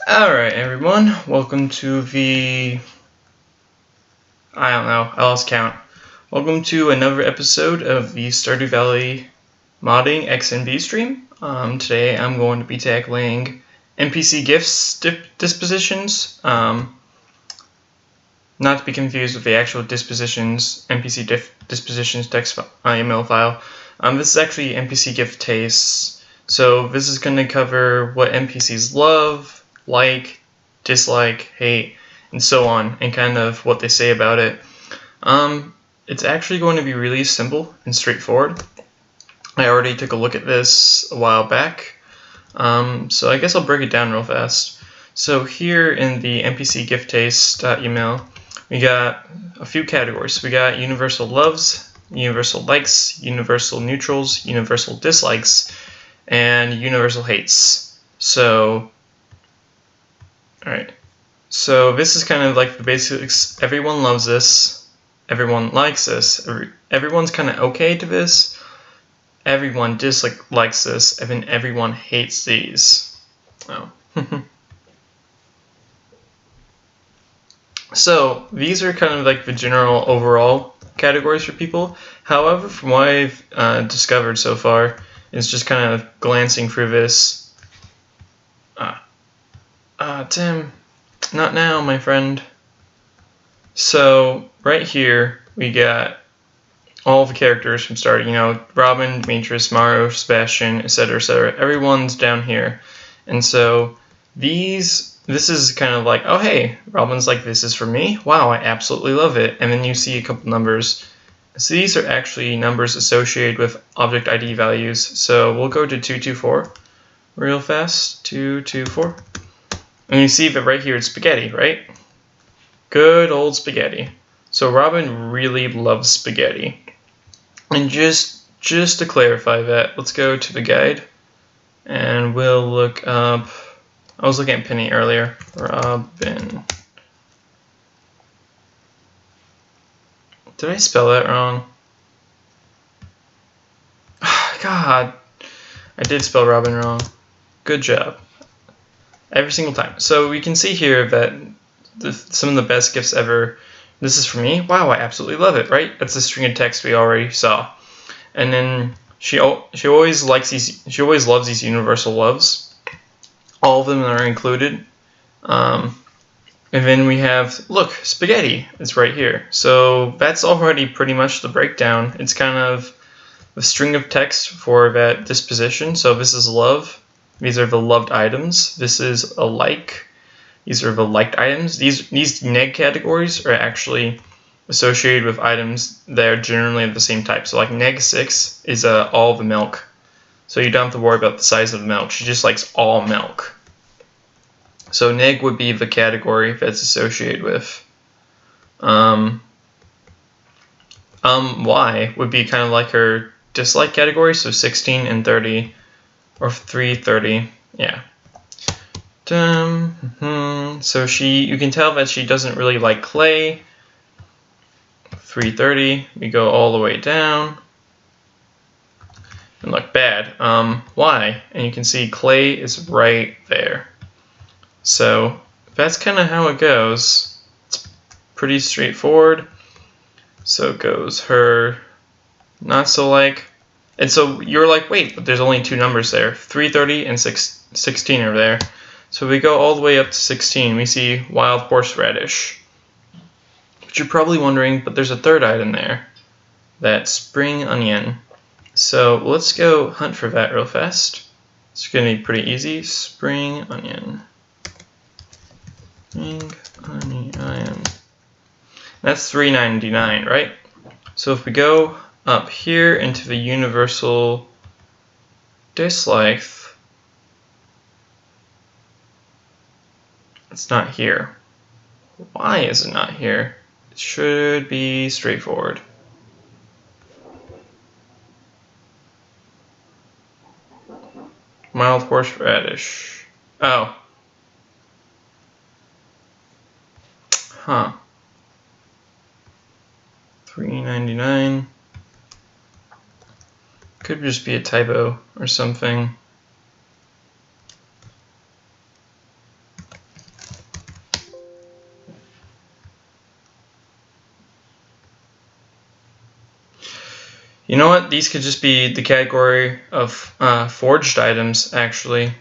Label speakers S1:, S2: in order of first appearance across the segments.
S1: Alright everyone, welcome to I lost count. Welcome to another episode of the Stardew Valley modding XNB stream. Today I'm going to be tackling NPC gifts dispositions. Not to be confused with the actual dispositions, NPC dispositions text email file. This is actually NPC gift tastes. So this is going to cover what NPCs love, like, dislike, hate, and so on, and kind of what they say about it. It's actually going to be really simple and straightforward. I already took a look at this a while back, so I guess I'll break it down real fast. So here in the NPC gift taste.email, we got a few categories. We got universal loves, universal likes, universal neutrals, universal dislikes, and universal hates. So, alright. So this is kind of like the basics. Everyone loves this. Everyone likes this. Everyone's kind of okay to this. Everyone dislikes this. And then everyone hates these. Oh. So these are kind of like the general overall categories for people. However, from what I've discovered so far, is just kind of glancing through this. Tim, not now, my friend. So right here we got all the characters from Stardew. You know, Robin, Demetrius, Mario, Sebastian, etc., etc. Everyone's down here, and so this is kind of like, oh hey, Robin's like, this is for me. Wow, I absolutely love it. And then you see a couple numbers. So these are actually numbers associated with object ID values. So we'll go to 224 real fast. 224. And you see that right here it's spaghetti, right? Good old spaghetti. So Robin really loves spaghetti. And just to clarify that, let's go to the guide and we'll look up. I was looking at Penny earlier. Robin. Did I spell that wrong? God, I did spell Robin wrong. Good job. Every single time. So we can see here that some of the best gifts ever. This is for me. Wow, I absolutely love it. Right? That's a string of text we already saw. And then she always likes these. She always loves these universal loves. All of them are included. And then we have, look, spaghetti. It's right here. So that's already pretty much the breakdown. It's kind of a string of text for that disposition. So this is love. These are the loved items. This is a like. These are the liked items. These neg categories are actually associated with items that are generally of the same type. So like neg 6 is all the milk. So you don't have to worry about the size of the milk. She just likes all milk. So neg would be the category that's associated with. Y would be kind of like her dislike category. So 16 and 30. Or 330, yeah. So you can tell that she doesn't really like clay. 330, we go all the way down. And look, bad. Why? And you can see clay is right there. So that's kind of how it goes. It's pretty straightforward. So it goes her not so like. And so you're like, wait, but there's only two numbers there. 330 and 16 are there. So we go all the way up to 16. We see wild horseradish. But you're probably wondering, but there's a third item there. That's spring onion. So let's go hunt for that real fast. It's going to be pretty easy. Spring onion. Spring onion. That's $3.99, right? So if we go up here into the universal dislike, it's not here. Why is it not here? It should be straightforward. Mild horseradish. Oh. Huh. $3.99. Could just be a typo or something. You know what? These could just be the category of forged items, actually.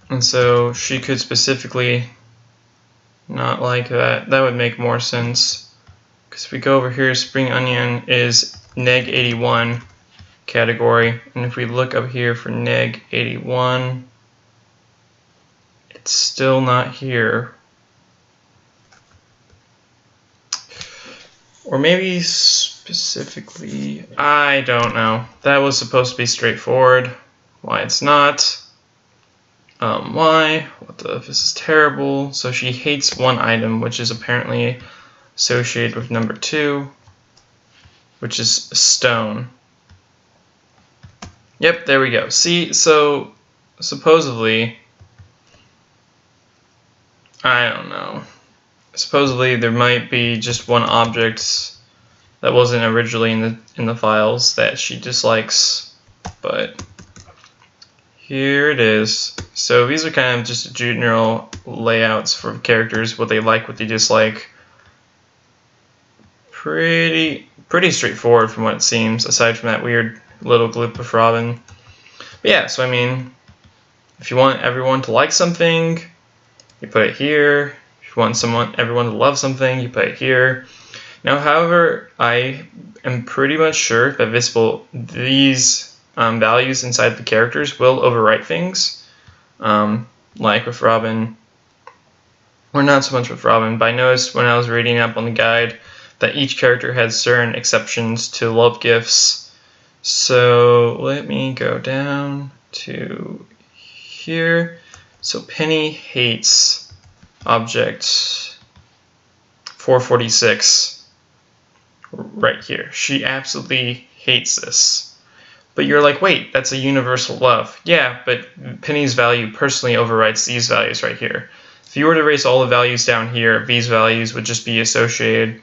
S1: And so she could specifically not like that. That would make more sense. Because if we go over here, spring onion is neg 81 category. And if we look up here for neg 81, it's still not here. Or maybe specifically, I don't know. That was supposed to be straightforward. Why it's not. Why? What the? This is terrible. So she hates one item, which is apparently associated with number 2, which is stone. Yep, there we go. See, so supposedly, I don't know. Supposedly there might be just one object that wasn't originally in the files that she dislikes, but here it is. So these are kind of just general layouts for characters, what they like, what they dislike. Pretty straightforward from what it seems, aside from that weird little glip of Robin. But yeah, so I mean, if you want everyone to like something, you put it here. If you want everyone to love something, you put it here. Now, however, I am pretty much sure that these values inside the characters will overwrite things, like with Robin, or not so much with Robin, but I noticed when I was reading up on the guide that each character had certain exceptions to love gifts. So let me go down to here. So Penny hates object 446 right here. She absolutely hates this. But you're like, wait, that's a universal love. Yeah, but Penny's value personally overrides these values right here. If you were to erase all the values down here, these values would just be associated,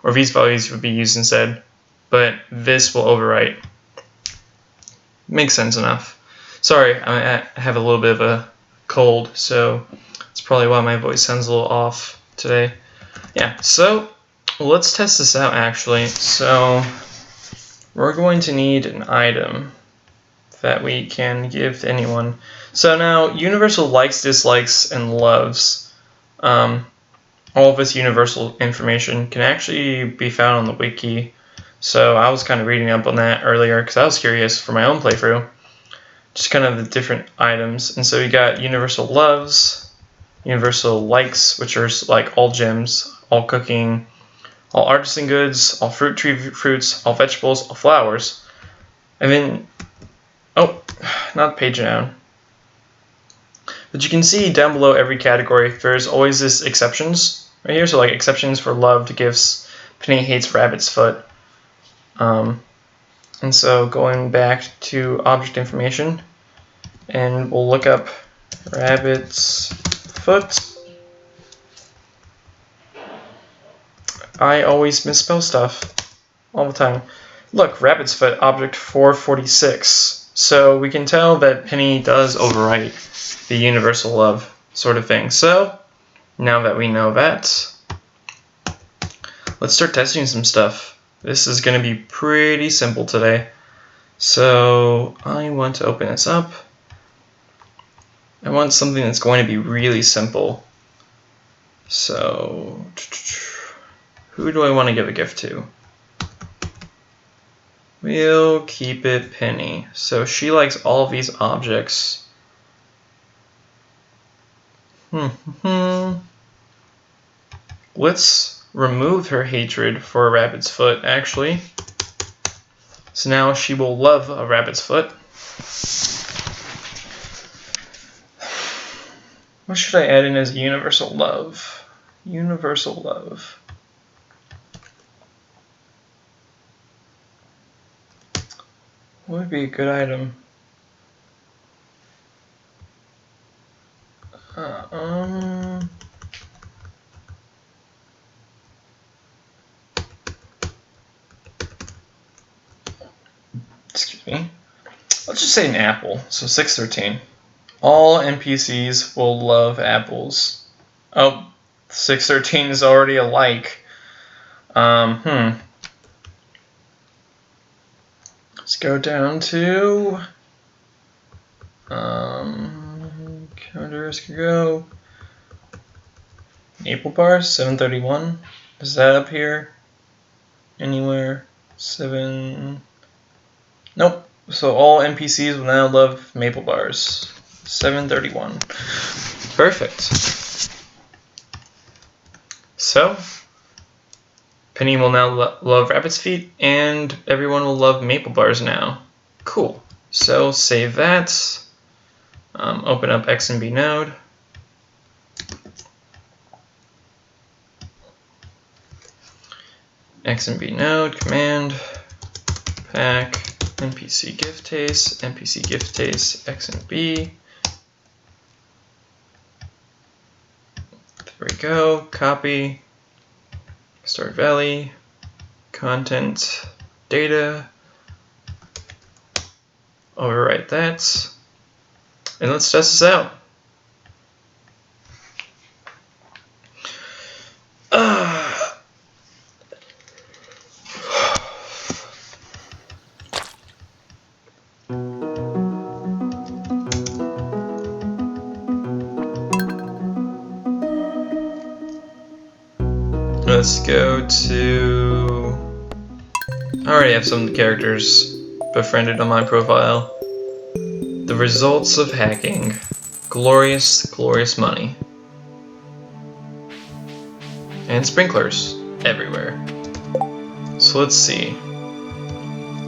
S1: or these values would be used instead, but this will overwrite. Makes sense enough. Sorry, I have a little bit of a cold, so that's probably why my voice sounds a little off today. Yeah, so let's test this out actually. So we're going to need an item that we can give to anyone. So now, universal likes, dislikes, and loves. All of this universal information can actually be found on the wiki. So I was kind of reading up on that earlier because I was curious for my own playthrough. Just kind of the different items. And so you got universal loves, universal likes, which are like all gems, all cooking, all artisan goods, all fruits, all vegetables, all flowers. And then, oh, not page down. But you can see down below every category, there's always this exceptions right here. So like exceptions for loved gifts, Penny hates rabbit's foot. And so going back to object information, and we'll look up rabbit's foot. I always misspell stuff all the time. Look, rabbit's foot, object 446. So we can tell that Penny does overwrite the universal love sort of thing. So now that we know that, let's start testing some stuff. This is going to be pretty simple today. So I want to open this up. I want something that's going to be really simple. So who do I want to give a gift to? We'll keep it Penny. So she likes all of these objects. Let's remove her hatred for a rabbit's foot, actually. So now she will love a rabbit's foot. What should I add in as a universal love? Universal love. What would be a good item? Excuse me. Let's just say an apple. So 613. All NPCs will love apples. Oh, 613 is already a like. Let's go down to Counters can go. Maple bars, 731. Is that up here? Anywhere? 7. Nope. So all NPCs will now love maple bars. 731. Perfect. So, Penny will now love rabbit's feet, and everyone will love maple bars now. Cool. So save that. Open up X&B node. X&B node command pack NPC gift taste X&B. There we go. Copy. Start Valley. Content. Data. Overwrite that. And let's test this out. Let's go to... I already have some of the characters befriended on my profile. The results of hacking. Glorious, glorious money. And sprinklers everywhere. So let's see.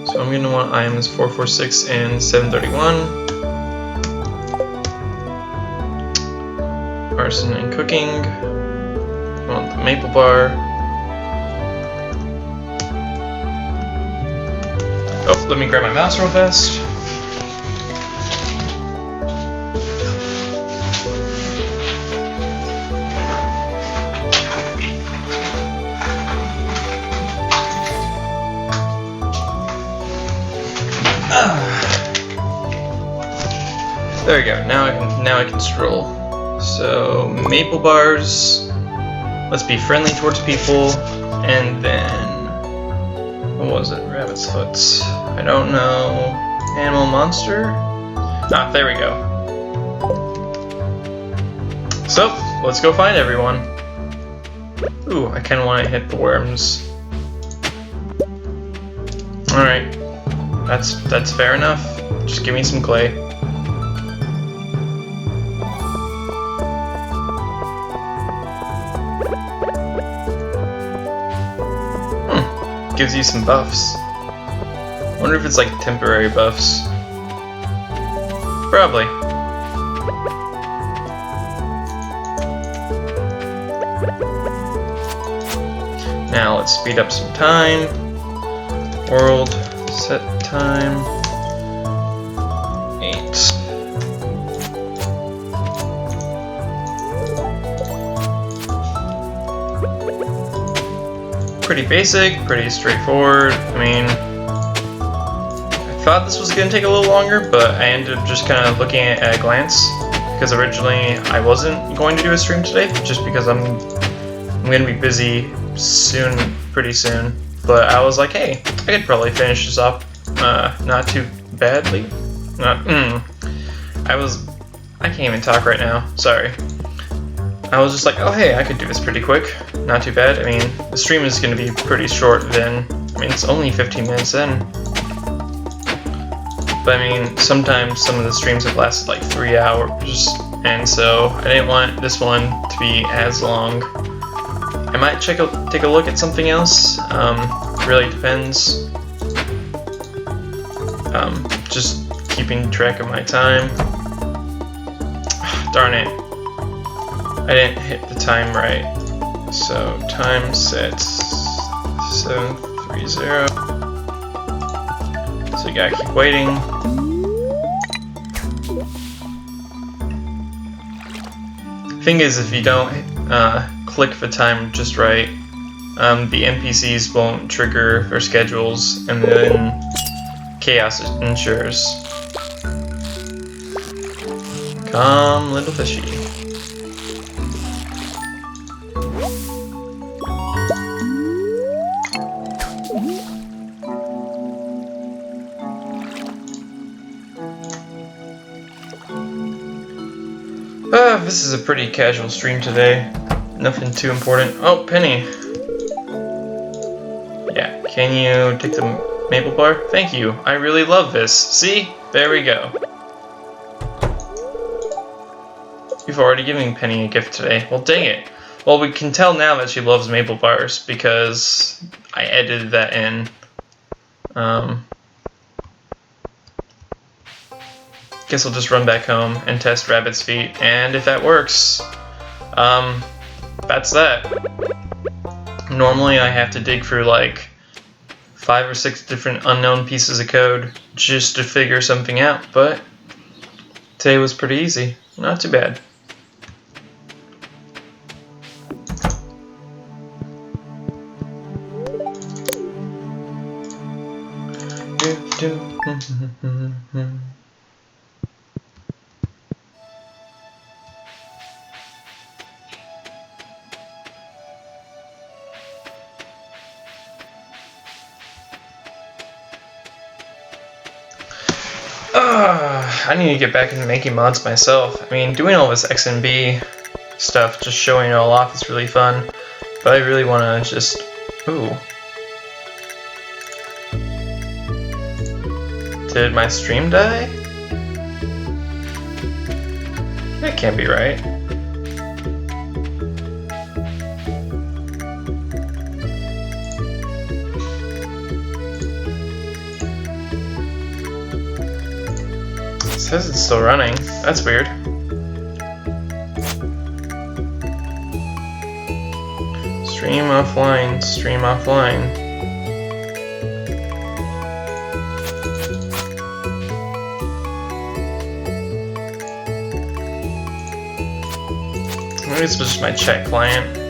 S1: So I'm going to want items 446 and 731. Arson and cooking. I want the maple bar. Oh, let me grab my mouse real fast. There we go. Now I can scroll. So maple bars. Let's be friendly towards people, and then what was it? Rabbit's foot. I don't know. Animal monster. Ah, there we go. So let's go find everyone. Ooh, I kind of want to hit the worms. All right, that's fair enough. Just give me some clay. Gives you some buffs. Wonder if it's like temporary buffs. Probably. Now let's speed up some time. World set time 8. Pretty basic, pretty straightforward. I mean, I thought this was going to take a little longer, but I ended up just kind of looking at it at a glance, because originally I wasn't going to do a stream today, just because I'm going to be busy soon, pretty soon. But I was like, hey, I could probably finish this up not too badly. I can't even talk right now, sorry. I was just like, oh hey, I could do this pretty quick. Not too bad. I mean, the stream is going to be pretty short then. I mean, it's only 15 minutes in. But I mean, sometimes some of the streams have lasted like 3 hours, and so I didn't want this one to be as long. I might take a look at something else. Really depends. Just keeping track of my time. Darn it. I didn't hit the time right. So time set 730. So you gotta keep waiting. Thing is, if you don't click the time just right, the NPCs won't trigger their schedules, and then chaos ensures. Come, little fishy. This is a pretty casual stream today. Nothing too important. Oh, Penny. Yeah, can you take the maple bar? Thank you. I really love this. See? There we go. You've already given Penny a gift today. Well, dang it. Well, we can tell now that she loves maple bars because I edited that in. Guess I'll just run back home and test Rabbit's feet, and if that works, that's that. Normally I have to dig through like 5 or 6 different unknown pieces of code just to figure something out, but today was pretty easy. Not too bad. I need to get back into making mods myself. I mean, doing all this X and B stuff, just showing it all off is really fun. But I really want to just... Ooh. Did my stream die? That can't be right. It says it's still running. That's weird. Stream offline, stream offline. Maybe it's just my chat client.